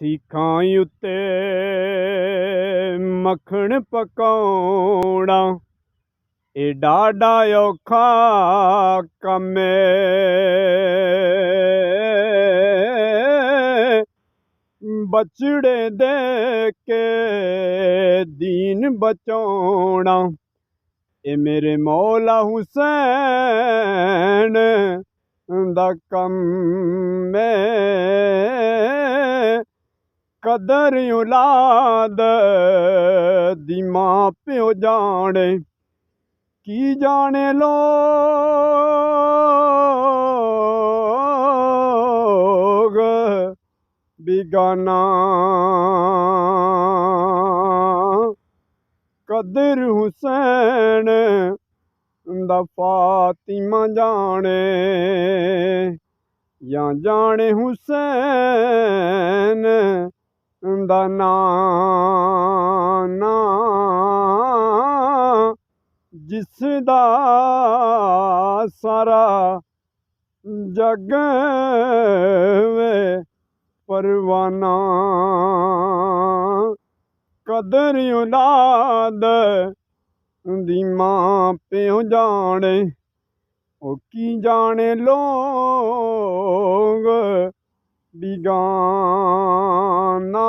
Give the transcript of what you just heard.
सीखां उत्ते मक्खण पकाउणा ए डाढा औखा कम ऐ। बचड़े दे के दीन बचाउणा ए मेरे मौला हुसैन दा कम ऐ। कदर औलाद दी मां प्यो जाने की जाने लोग बिगाना। कदर हुसैन दा फातिमा जाने या जाने हुसैन दा नाना जिसदा सारा जग वे परवाना। कदर औलाद दी मां प्यो जाने ओ की जाने लोग बिगाना।